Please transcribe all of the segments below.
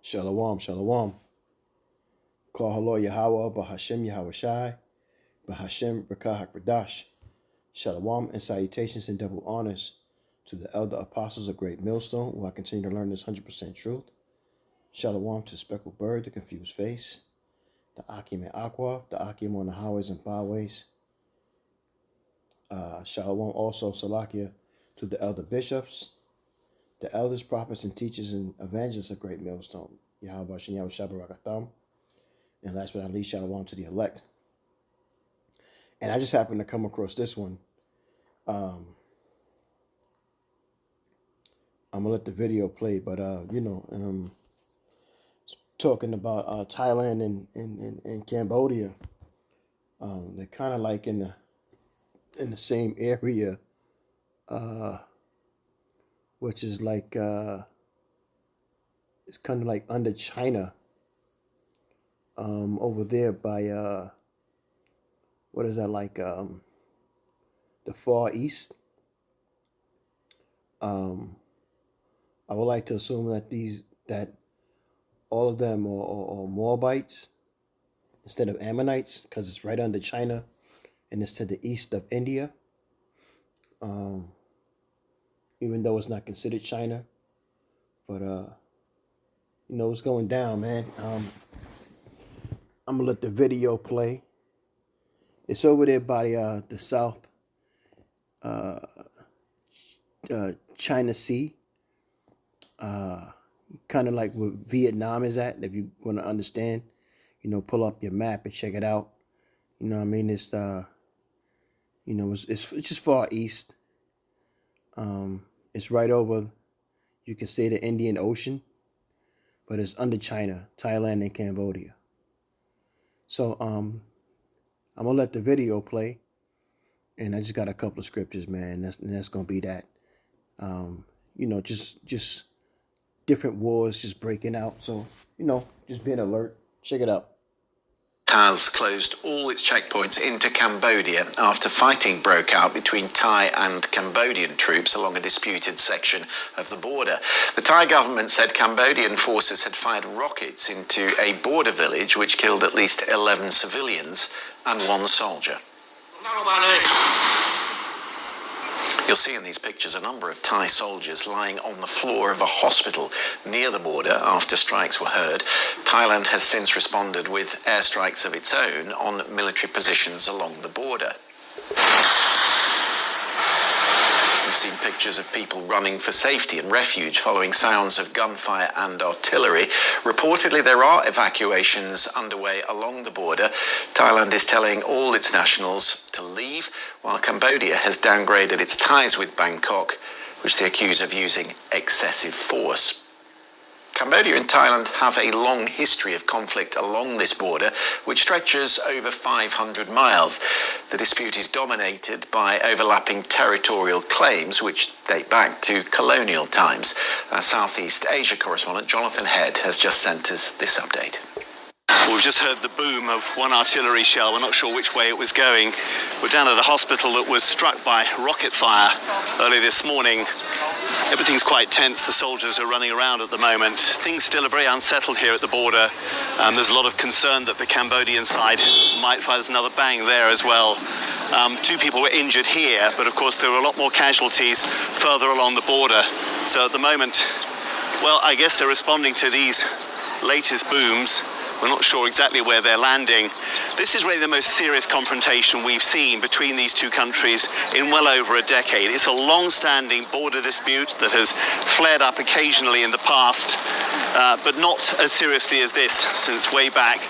Shalom, shalom. Call hello Yahweh, Bahashem Yahweh Shai, Bahashem Rakah HaKradash. Shalom and salutations and double honors to the elder apostles of Great Millstone, who I continue to learn this 100% truth. Shalom to Speckled Bird, the confused face, the Akim and Aqua, the Akim on the highways and byways. Shalom also, Salakia, to the elder bishops, the elders, prophets, and teachers and evangelists of Great Millstone. Yahweh Shem Yahweh Shabbarakatam. And last but not least, shalom to the elect. And I just happened to come across this one. I'm gonna let the video play, but talking about Thailand and Cambodia. They're kind of like in the same area, which is like it's kind of like under China. Over there by what is that, like the Far East. I would like to assume that all of them are Moabites instead of Ammonites, because it's right under China and it's to the east of India. Even though it's not considered China, but it's going down, man. I'm gonna let the video play. It's over there by the South China Sea, kind of like where Vietnam is at. If you want to understand, pull up your map and check it out. You know what I mean? It's it's just far east. It's right over, you can say, the Indian Ocean, but it's under China, Thailand, and Cambodia. So I'm gonna let the video play, and I just got a couple of scriptures, man. That's gonna be that. Just different wars just breaking out. So just being alert. Check it out. Has closed all its checkpoints into Cambodia after fighting broke out between Thai and Cambodian troops along a disputed section of the border. The Thai government said Cambodian forces had fired rockets into a border village which killed at least 11 civilians and 1 soldier. You'll see in these pictures a number of Thai soldiers lying on the floor of a hospital near the border after strikes were heard. Thailand has since responded with airstrikes of its own on military positions along the border. We've seen pictures of people running for safety and refuge following sounds of gunfire and artillery. Reportedly, there are evacuations underway along the border. Thailand is telling all its nationals to leave, while Cambodia has downgraded its ties with Bangkok, which they accuse of using excessive force. Cambodia and Thailand have a long history of conflict along this border, which stretches over 500 miles. The dispute is dominated by overlapping territorial claims, which date back to colonial times. Our Southeast Asia correspondent Jonathan Head has just sent us this update. We've just heard the boom of one artillery shell. We're not sure which way it was going. We're down at a hospital that was struck by rocket fire early this morning. Everything's quite tense. The soldiers are running around at the moment. Things still are very unsettled here at the border. There's a lot of concern that the Cambodian side might fire. There's another bang there as well. 2 people were injured here, but of course there were a lot more casualties further along the border. So at the moment, well, I guess they're responding to these latest booms. We're not sure exactly where they're landing. This is really the most serious confrontation we've seen between these 2 countries in well over a decade. It's a long-standing border dispute that has flared up occasionally in the past, but not as seriously as this since way back.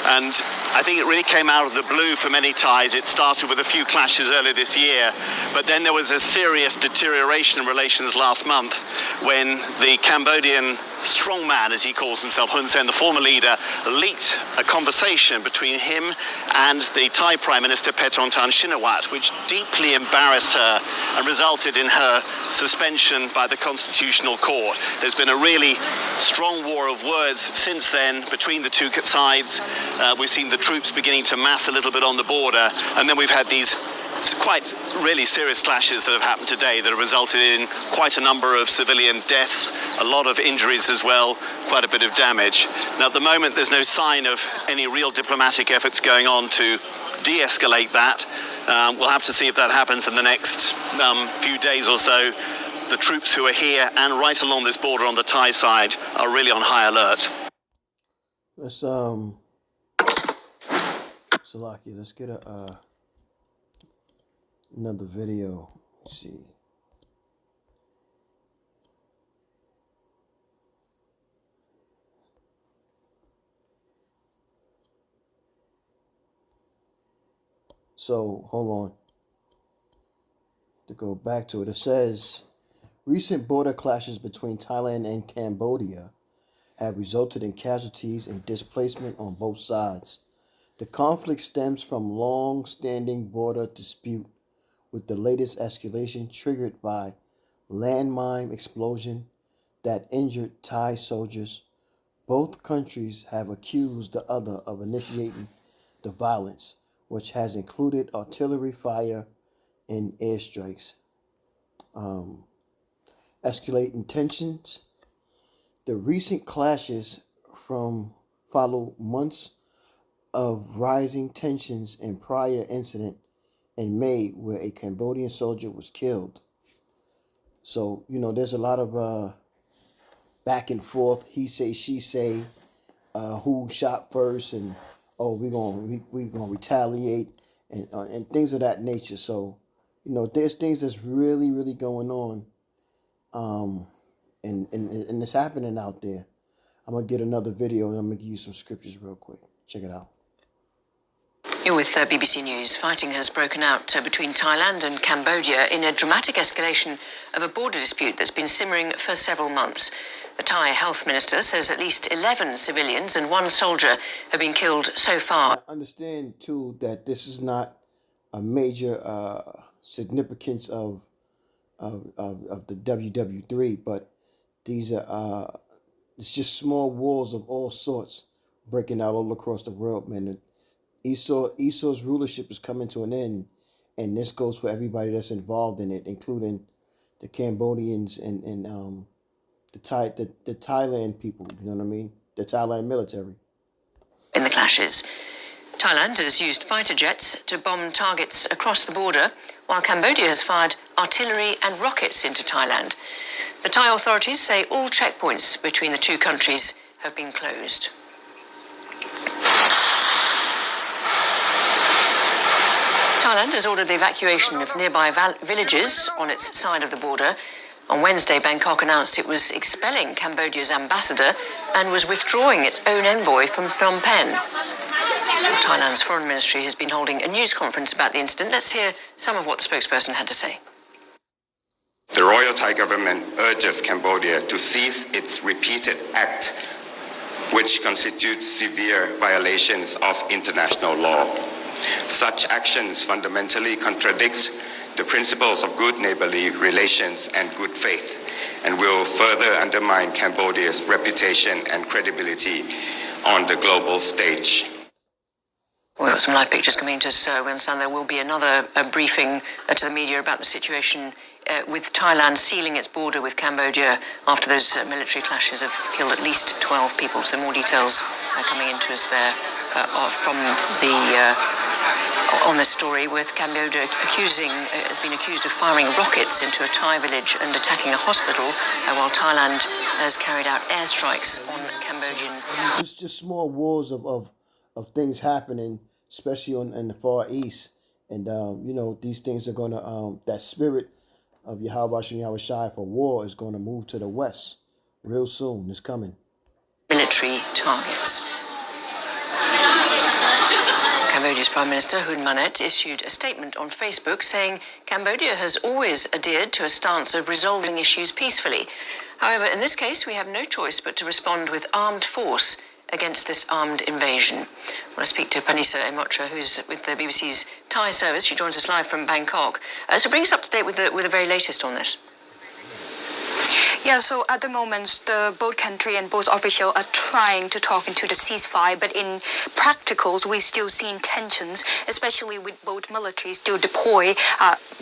And I think it really came out of the blue for many Thais. It started with a few clashes earlier this year, but then there was a serious deterioration in relations last month when the Cambodian strongman, as he calls himself, Hun Sen, the former leader, leaked a conversation between him and the Thai Prime Minister Paetongtarn Shinawatra, which deeply embarrassed her and resulted in her suspension by the Constitutional Court. There's been a really strong war of words since then between the 2 sides. We've seen the troops beginning to mass a little bit on the border, and then we've had these quite really serious clashes that have happened today that have resulted in quite a number of civilian deaths, a lot of injuries as well, quite a bit of damage. Now, at the moment, there's no sign of any real diplomatic efforts going on to de-escalate that. We'll have to see if that happens in the next few days or so. The troops who are here and right along this border on the Thai side are really on high alert. Let's Salaki, let's get another video. Let's see. So hold on. To go back to it, it says recent border clashes between Thailand and Cambodia have resulted in casualties and displacement on both sides. The conflict stems from long-standing border dispute, with the latest escalation triggered by landmine explosion that injured Thai soldiers. Both countries have accused the other of initiating the violence, which has included artillery fire and airstrikes. Escalating tensions. The recent clashes follow months of rising tensions and prior incident in May where a Cambodian soldier was killed. So, there's a lot of back and forth, he say, she say, who shot first, and we're gonna retaliate, and things of that nature. So, there's things that's really, really going on, and it's happening out there. I'm gonna get another video and I'm gonna give you some scriptures real quick. Check it out. You're with BBC News. Fighting has broken out between Thailand and Cambodia in a dramatic escalation of a border dispute that's been simmering for several months. The Thai health minister says at least 11 civilians and 1 soldier have been killed so far. I understand, too, that this is not a major significance of the WW3, but these are it's just small wars of all sorts breaking out all across the world, man. Esau's rulership is coming to an end, and this goes for everybody that's involved in it, including the Cambodians and the Thailand people. You know what I mean? The Thailand military. In the clashes, Thailand has used fighter jets to bomb targets across the border, while Cambodia has fired artillery and rockets into Thailand. The Thai authorities say all checkpoints between the two countries have been closed. Thailand has ordered the evacuation of nearby villages on its side of the border. On Wednesday, Bangkok announced it was expelling Cambodia's ambassador and was withdrawing its own envoy from Phnom Penh. Thailand's foreign ministry has been holding a news conference about the incident. Let's hear some of what the spokesperson had to say. The Royal Thai government urges Cambodia to cease its repeated acts, which constitute severe violations of international law. Such actions fundamentally contradict the principles of good neighborly relations and good faith, and will further undermine Cambodia's reputation and credibility on the global stage. We've got some live pictures coming to us. We understand there will be another briefing to the media about the situation with Thailand sealing its border with Cambodia after those military clashes have killed at least 12 people. So more details coming into us there from on this story, with Cambodia has been accused of firing rockets into a Thai village and attacking a hospital, while Thailand has carried out airstrikes on Cambodian. Just small wars of things happening, especially in the Far East, and these things are gonna that spirit of Yahweh Shem Yahweh Shai for war is gonna move to the west real soon. It's coming. Military targets. Cambodia's Prime Minister Hun Manet issued a statement on Facebook saying Cambodia has always adhered to a stance of resolving issues peacefully. However, in this case, we have no choice but to respond with armed force against this armed invasion. I want to speak to Panisa Emotra, who's with the BBC's Thai service. She joins us live from Bangkok. So bring us up to date with the very latest on this. Yeah, so at the moment, both country and both officials are trying to talk into the ceasefire, but in practicals, we still seeing tensions, especially with both militaries still deploy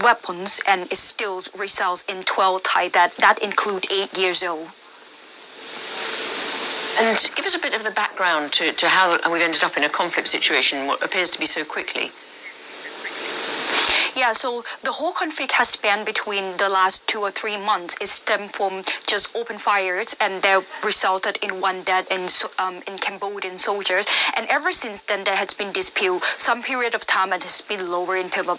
weapons, and it still results in 12 Thai that include 8 years old. And give us a bit of the background to how we've ended up in a conflict situation, what appears to be so quickly. Yeah, so the whole conflict has spanned between the last 2 or 3 months. It stemmed from just open fires, and that resulted in one dead in Cambodian soldiers. And ever since then, there has been dispute. Some period of time it has been lower in terms of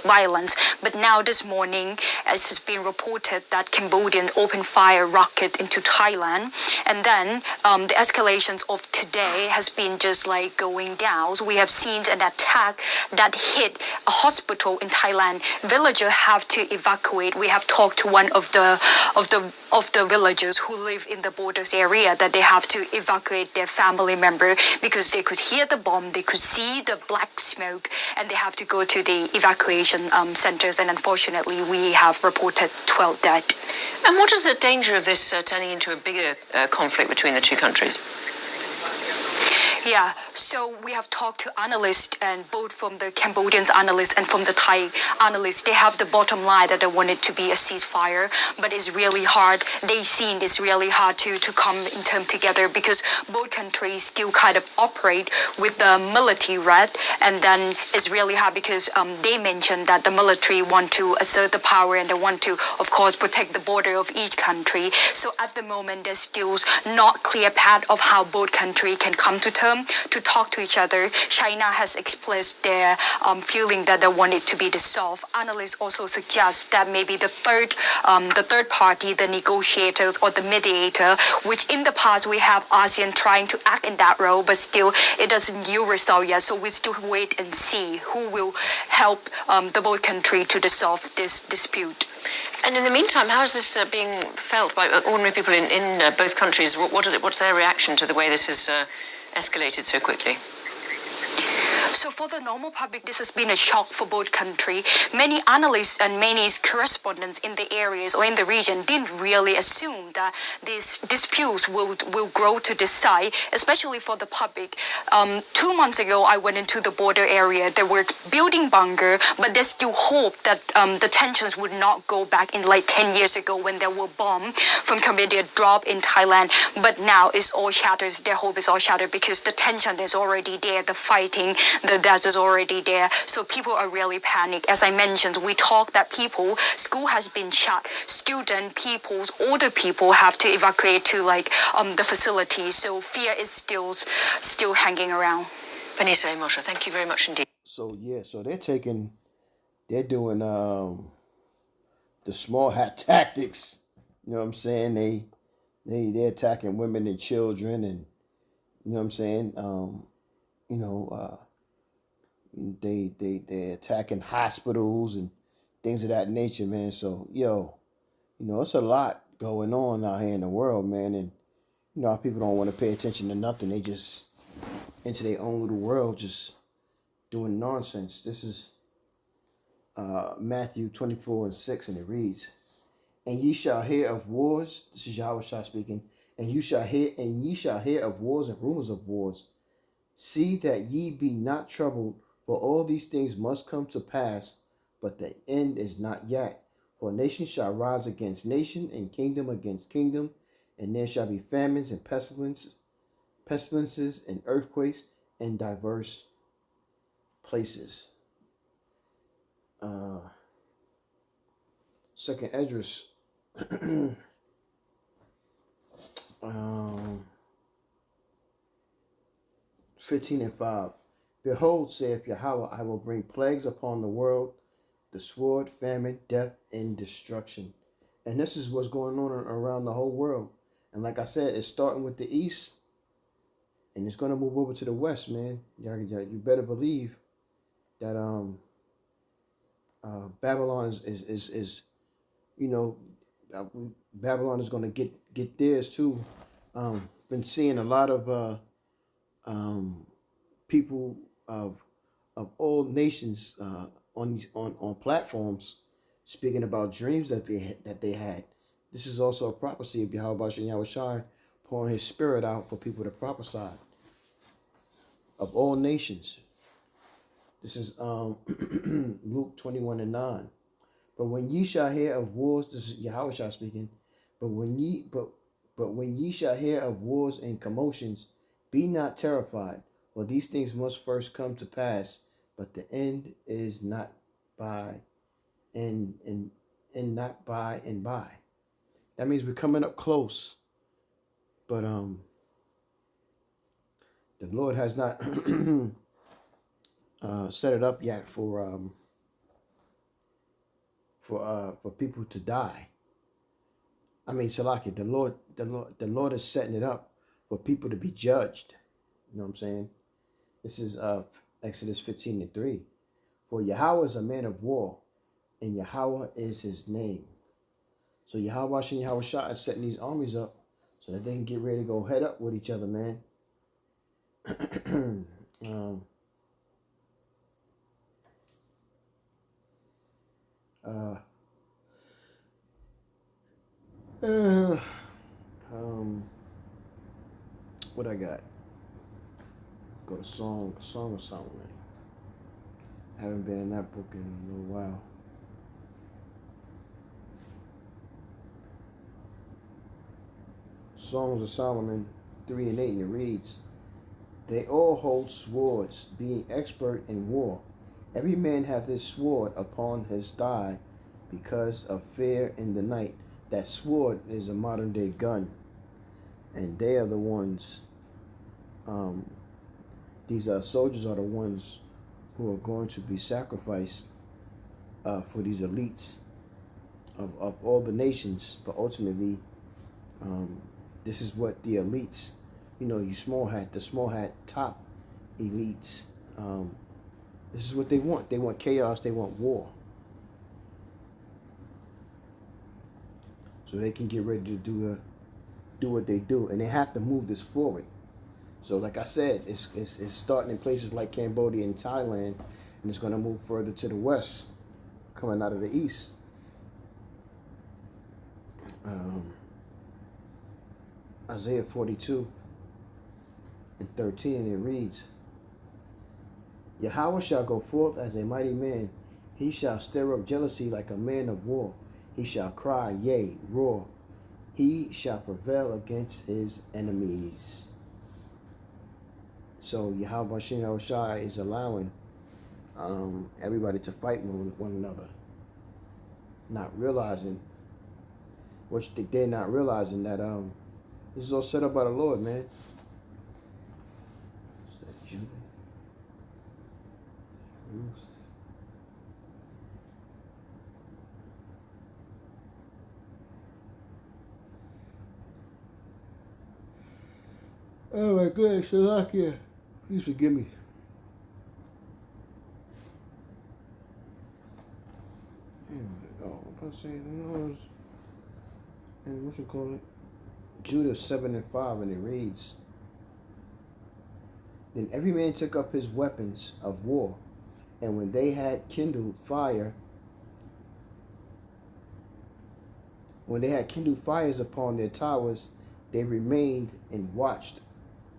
violence. But now this morning, as has been reported, that Cambodians opened fire rocket into Thailand, and then the escalations of today has been just like going down. So we have seen an attack that hit a hospital in Thailand. Villagers have to evacuate. We have talked to one of the villagers who live in the borders area that they have to evacuate their family member because they could hear the bomb, they could see the black smoke, and they have to go to the evacuation centers. And unfortunately, we have reported 12 dead. And what is the danger of this turning into a bigger conflict between the two countries? Yeah, so we have talked to analysts, and both from the Cambodian analysts and from the Thai analysts, they have the bottom line that they want it to be a ceasefire, but it's really hard. They seen it's really hard to come in term together because both countries still kind of operate with the military, right? And then it's really hard because they mentioned that the military want to assert the power and they want to, of course, protect the border of each country. So at the moment, there's still not clear path of how both countries can come to terms to talk to each other. China has expressed their feeling that they want it to be dissolved. Analysts also suggest that maybe the third party, the negotiators or the mediator, which in the past we have ASEAN trying to act in that role, but still it doesn't yield result yet. So we still wait and see who will help the both country to dissolve this dispute. And in the meantime, how is this being felt by ordinary people in both countries? What's their reaction to the way this has escalated so quickly? So for the normal public, this has been a shock for both countries. Many analysts and many correspondents in the areas or in the region didn't really assume that these disputes will grow to this side, especially for the public. 2 months ago, I went into the border area. They were building bunker, but there's still hope that the tensions would not go back in like 10 years ago when there were bombs from Cambodia dropped in Thailand. But now it's all shattered. Their hope is all shattered because the tension is already there, the fighting, that is already there. So people are really panicked. As I mentioned, we talk that school has been shut. Student people, older people have to evacuate to the facilities. So fear is still hanging around. Vanessa Moshe, thank you very much indeed. So so they're doing the small hat tactics. You know what I'm saying? They're attacking women and children, and you know what I'm saying? They're attacking hospitals and things of that nature, man. So it's a lot going on out here in the world, man. And our people don't want to pay attention to nothing. They just into their own little world, just doing nonsense. This is Matthew 24:6, and it reads, "And ye shall hear of wars." This is Yahweh Shai speaking. "And ye shall hear of wars and rumors of wars. See that ye be not troubled, for all these things must come to pass, but the end is not yet. For nation shall rise against nation, and kingdom against kingdom, and there shall be famines and pestilences and earthquakes in diverse places." Second Esdras 15:5. "Behold, saith Yahweh, I will bring plagues upon the world, the sword, famine, death, and destruction." And this is what's going on around the whole world. And like I said, it's starting with the east, and it's going to move over to the west, man. You better believe that Babylon is Babylon is going to get theirs too. Been seeing a lot of people of all nations on platforms speaking about dreams that they had, This is also a prophecy of Yahweh Bashan Yahushai pouring his spirit out for people to prophesy of all nations. This is Luke 21:9. But when ye shall hear of wars, this is Yahweh speaking. But when ye shall hear of wars and commotions, be not terrified, for these things must first come to pass, but the end is not by and not by and by. That means we're coming up close. But the Lord has not set it up yet for people to die. I mean, Salaki, the Lord is setting it up for people to be judged. You know what I'm saying? This is Exodus 15:3. For Yahweh is a man of war, and Yahweh is his name. So Yahweh and Yahweh Shah is setting these armies up so that they can get ready to go head up with each other, man. What I got? Go to Song of Solomon. I haven't been in that book in a little while. Songs of Solomon 3:8, and it reads, they all hold swords, being expert in war. Every man hath his sword upon his thigh because of fear in the night. That sword is a modern day gun. And they are the ones, these soldiers are the ones who are going to be sacrificed for these elites of all the nations. But ultimately, this is what the elites, the small hat top elites, this is what they want. They want chaos, they want war. So they can get ready to do what they do. And they have to move this forward. So like I said, it's starting in places like Cambodia and Thailand, and it's going to move further to the west, coming out of the east. Isaiah 42:13, it reads, Yahweh shall go forth as a mighty man. He shall stir up jealousy like a man of war. He shall cry, yea, roar. He shall prevail against his enemies. So Yahweh Shai is allowing everybody to fight one another, not realizing, they're not realizing that this is all set up by the Lord, man. Is that Judah? Ruth. Oh my goodness, Shalakia. Please forgive me. I'm about to say, and what you call it? Judah 7:5, and it reads, Then every man took up his weapons of war, and when they had kindled fires upon their towers, they remained and watched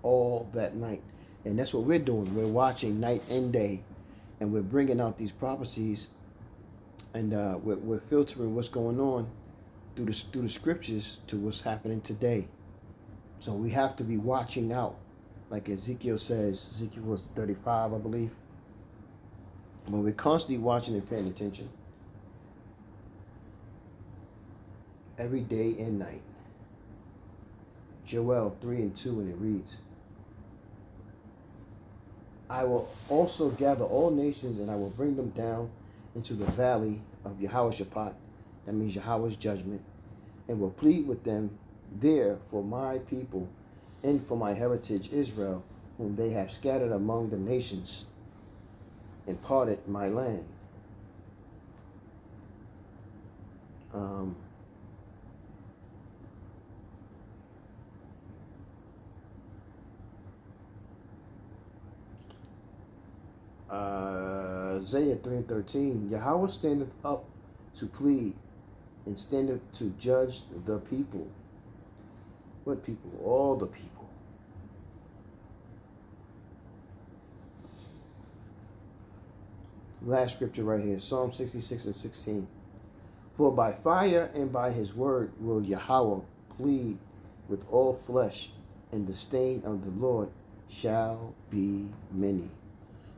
all that night. And that's what we're doing. We're watching night and day, and we're bringing out these prophecies, and we're filtering what's going on through the scriptures to what's happening today. So we have to be watching out, like Ezekiel says. Ezekiel was 35, I believe. But we're constantly watching and paying attention every day and night. Joel 3:2, and it reads, I will also gather all nations, and I will bring them down into the valley of Yehoshaphat, that means Yahweh's judgment, and will plead with them there for my people and for my heritage Israel, whom they have scattered among the nations and parted my land. Isaiah 3:13, Yahweh standeth up to plead and standeth to judge the people. What people? All the people. Last scripture right here, Psalm 66 and 16. For by fire and by his word will Yahweh plead with all flesh, and the stain of the Lord shall be many.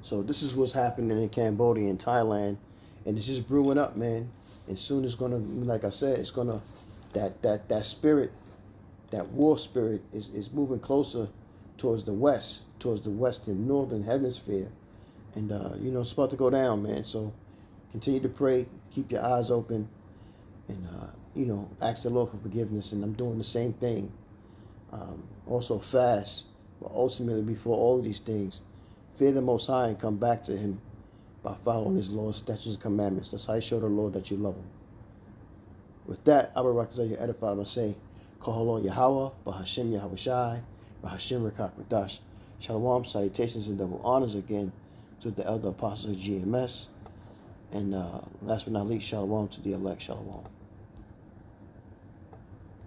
So this is what's happening in Cambodia and Thailand, and it's just brewing up, man. And soon it's gonna, like I said, it's gonna, that spirit, that war spirit is moving closer towards the western northern hemisphere, and it's about to go down, man. So continue to pray, keep your eyes open, and ask the Lord for forgiveness. And I'm doing the same thing. Also fast, but ultimately before all of these things, fear the Most High and come back to Him by following His laws, statutes, and commandments. That's how you show the Lord that you love Him. With that, I will represent you edified. I'm going to say, Kahalo Yahweh, Bahashem Yahweh Shai, Bahashem Rekak Radash. Shalom, salutations, and double honors again to the elder apostles of GMS. And last but not least, shalom to the elect. Shalom.